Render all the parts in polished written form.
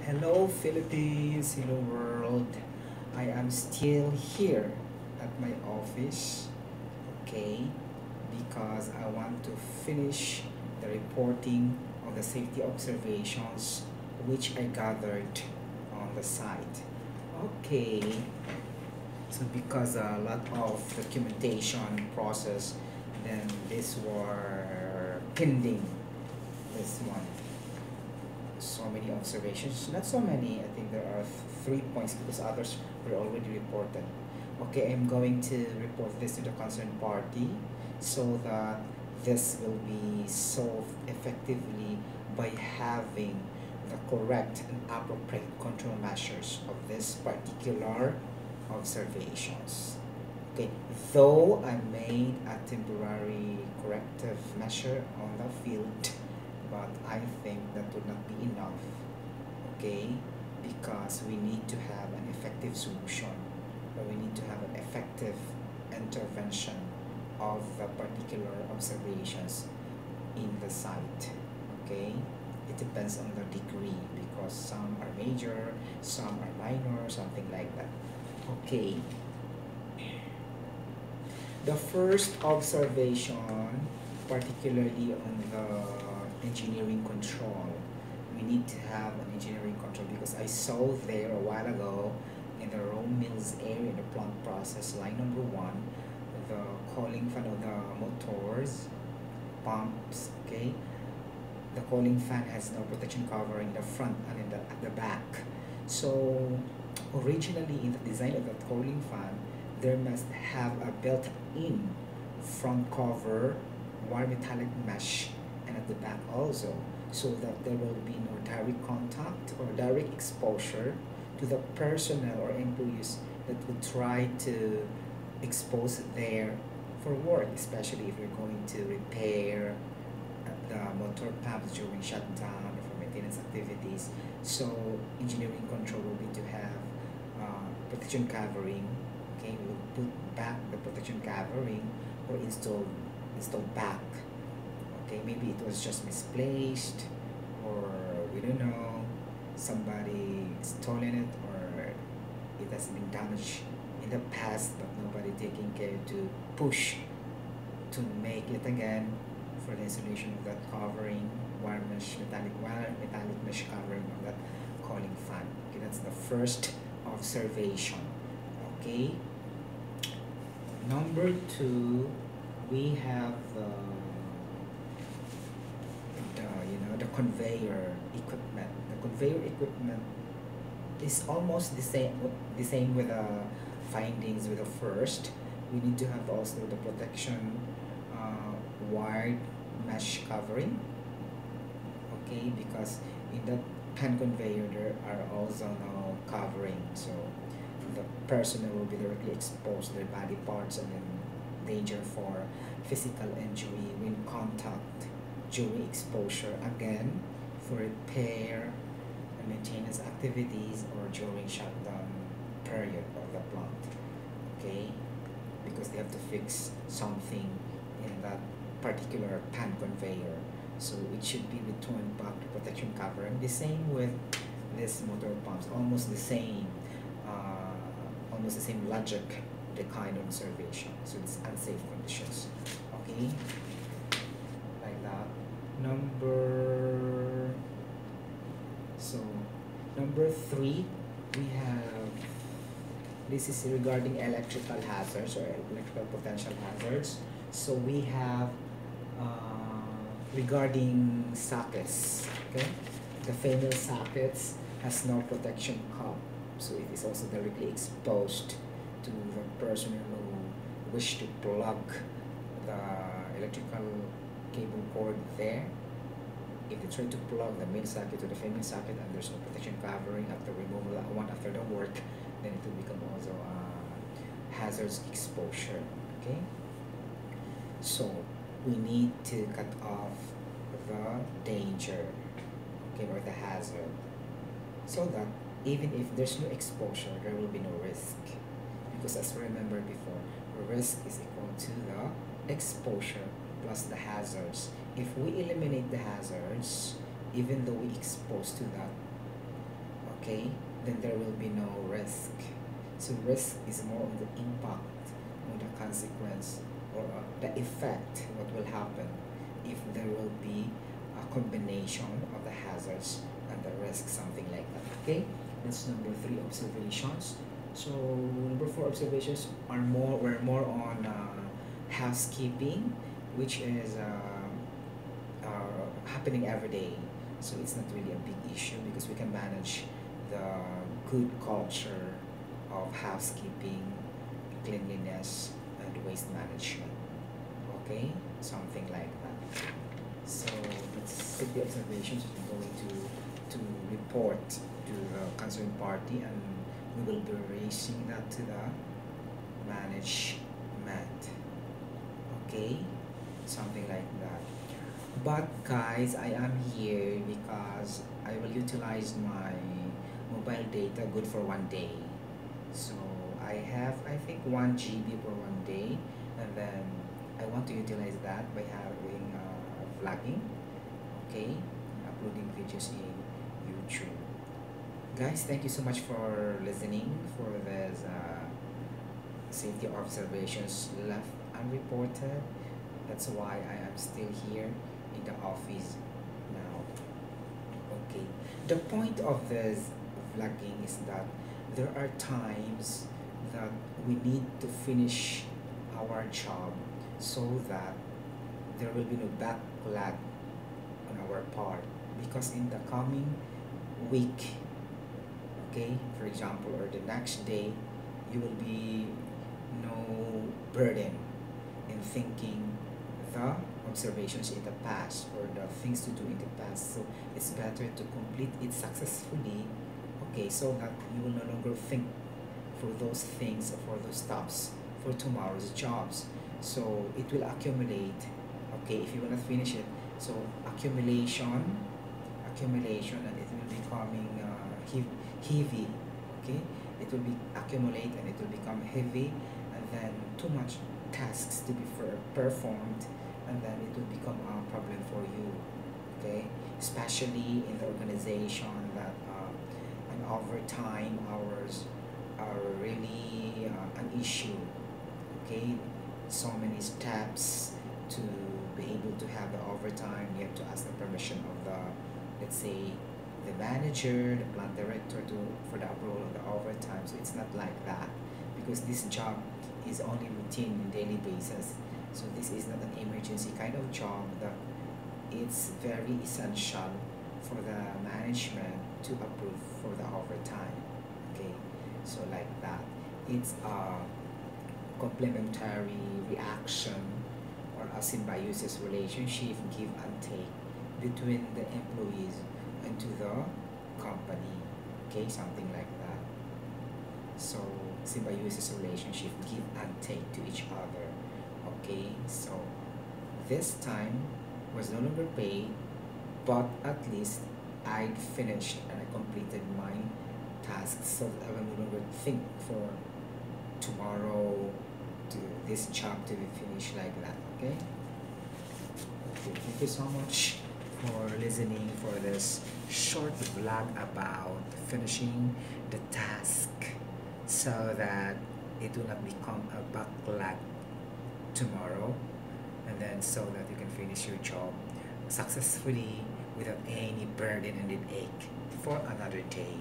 Hello Philippines, hello world. I am still here at my office, okay, because I want to finish the reporting of the safety observations which I gathered on the site. Okay, so because a lot of documentation process, then this were pending, this one. So many observations, not so many. I think there are 3 points because others were already reported. Okay, I'm going to report this to the concerned party so that this will be solved effectively by having the correct and appropriate control measures of this particular observations. Okay, though I made a temporary corrective measure on the field, but I think that would not be enough, okay, because we need to have an effective solution, or we need to have an effective intervention of the particular observations in the site, okay. It depends on the degree because some are major, some are minor, something like that. Okay, the first observation, particularly on the engineering control, we need to have an engineering control because I saw there a while ago in the raw mills area, in the plant process line number 1, the cooling fan of the motors, pumps, okay. The cooling fan has no protection covering in the front and in at the back. So originally in the design of the cooling fan, there must have a built-in front cover, wire metallic mesh, and at the back also, so that there will be no direct contact or direct exposure to the personnel or employees that would try to expose there for work, especially if you're going to repair the motor pumps during shutdown or for maintenance activities. So engineering control will be to have protection covering. Okay, we will put back the protection covering or install back. Okay, maybe it was just misplaced, or we don't know, somebody stolen it, or it has been damaged in the past but nobody taking care to push to make it again for the installation of that covering, metallic mesh covering of that cooling fan. Okay, that's the first observation. Okay, number 2, we have the conveyor equipment. The conveyor equipment is almost the same with the findings with the first. We need to have also the protection wired mesh covering, okay, because in the pan conveyor there are also no covering, so the personnel will be directly exposed to their body parts and then danger for physical injury when contact during exposure, again for repair and maintenance activities or during shutdown period of the plant, okay, because they have to fix something in that particular pan conveyor, so it should be returned back to protection covering. The same with this motor pumps, almost the same logic, the kind of observation, so it's unsafe conditions, okay, like that. So number 3, we have, this is regarding electrical hazards or electrical potential hazards. So we have regarding sockets, okay, the female sockets has no protection cup, so it is also directly exposed to the person who wish to plug the electrical cable cord there. If they try to plug the male socket to the female socket and there's no protection covering after removal, one after the work, then it will become also hazards exposure, okay. So we need to cut off the danger, okay, or the hazard, so that even if there's no exposure, there will be no risk, because as we remember before, risk is equal to the exposure plus the hazards. If we eliminate the hazards, even though we expose to that okay, then there will be no risk. So risk is more on the impact, on the consequence, or the effect, what will happen if there will be a combination of the hazards and the risk, something like that. Okay, that's number three observations. So number four observations are more were more on housekeeping, which is happening every day. So it's not really a big issue because we can manage the good culture of housekeeping, cleanliness, and waste management. Okay, something like that. So let's take the observations. We're going to report to the concerned party, and we will be raising that to the management. Okay, something like that. But guys, I am here because I will utilize my mobile data good for 1 day. So I have, I think, 1 GB for 1 day, and then I want to utilize that by having vlogging, okay, uploading videos in YouTube. Guys, thank you so much for listening for this safety observations left unreported. That's why I am still here in the office now. Okay, the point of this vlogging is that there are times that we need to finish our job so that there will be no backlog on our part, because in the coming week, okay, for example, or the next day, you will be no burden in thinking the observations in the past or the things to do in the past. So it's better to complete it successfully, okay, so that you will no longer think for those things or for those stops for tomorrow's jobs. So it will accumulate, okay, if you will not finish it. So accumulation, and it will becoming heavy, okay, it will be accumulate and it will become heavy, and then too much tasks to be performed, and then it will become a problem for you, okay, especially in the organization that and overtime hours are really an issue, okay, so many steps to be able to have the overtime. You have to ask the permission of the, let's say, the manager, the plant director to for the approval of the overtime. So it's not like that, because this job is only routine on daily basis. So this is not an emergency kind of job that it's very essential for the management to approve for the overtime. Okay, so like that, it's a complementary reaction or a symbiosis relationship, give and take, between the employees and to the company, okay, something like that. So symbiosis relationship, give and take to each other, okay. So this time was no longer paid, but at least I finished and I completed my tasks, so that I will no longer think for tomorrow to this job to be finished like that, okay. Okay, thank you so much for listening for this short vlog about finishing the task, so that it will not become a backlog tomorrow, and then so that you can finish your job successfully without any burden and headache for another day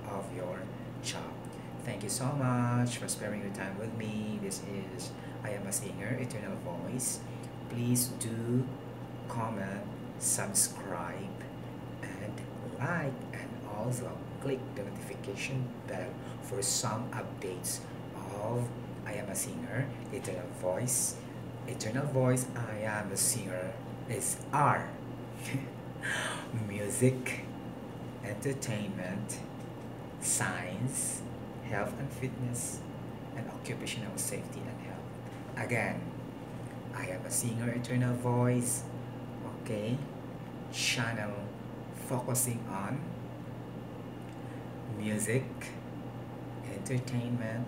of your job. Thank you so much for sparing your time with me. This is I Am a Singer, Eternal Voice. Please do comment, subscribe, and like, and also click the notification bell for some updates of I Am a Singer, Eternal Voice. Eternal Voice, I Am a Singer is R. Music, entertainment, science, health and fitness, and occupational safety and health. Again, I Am a Singer, Eternal Voice, okay, channel focusing on music, entertainment,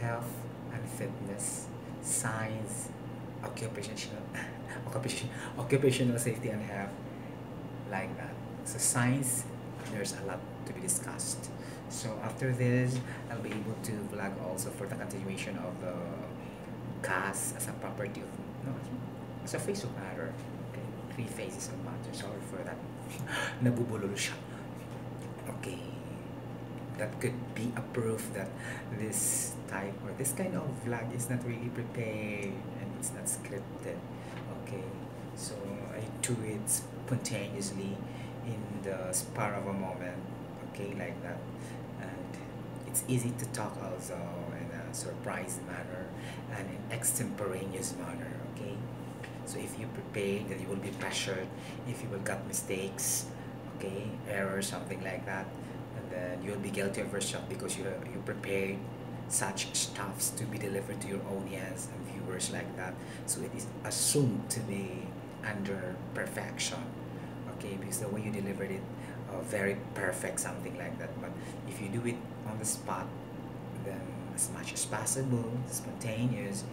health and fitness, science, occupational occupational safety and health, like that. So science, there's a lot to be discussed. So after this, I'll be able to vlog also for the continuation of the gas as a property of, no, as a phase of matter. Okay, three phases of matter. Sorry for that. Nabubulol siya. Okay, that could be a proof that this type or this kind of vlog is not really prepared and it's not scripted. Okay, so I do it spontaneously in the spur of a moment. Okay, like that, and it's easy to talk also in a surprise manner and in extemporaneous manner. Okay, so if you prepare, then you will be pressured if you will got mistakes, okay, errors, something like that, and then you'll be guilty of yourself because you prepared such stuffs to be delivered to your audience and viewers like that. So it is assumed to be under perfection, okay, because the way you delivered it, very perfect, something like that. But if you do it on the spot, then as much as possible, spontaneous,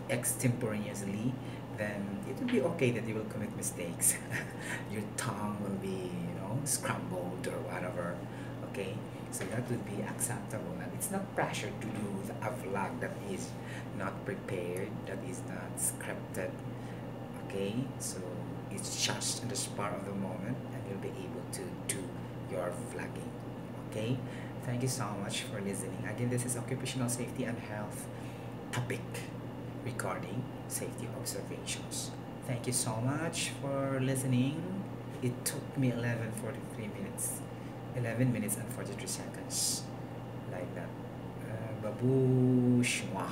extemporaneously, then it will be okay that you will commit mistakes. Your tongue will be, scrambled or whatever. Okay, so that would be acceptable, and it's not pressure to do a vlog that is not prepared, that is not scripted. Okay, so it's just in the spur of the moment, and you'll be able to do your vlogging. Okay, thank you so much for listening. Again, this is occupational safety and health topic regarding safety observations. Thank you so much for listening. It took me 11:43 minutes, 11 minutes and 43 seconds, like that. Babushwa.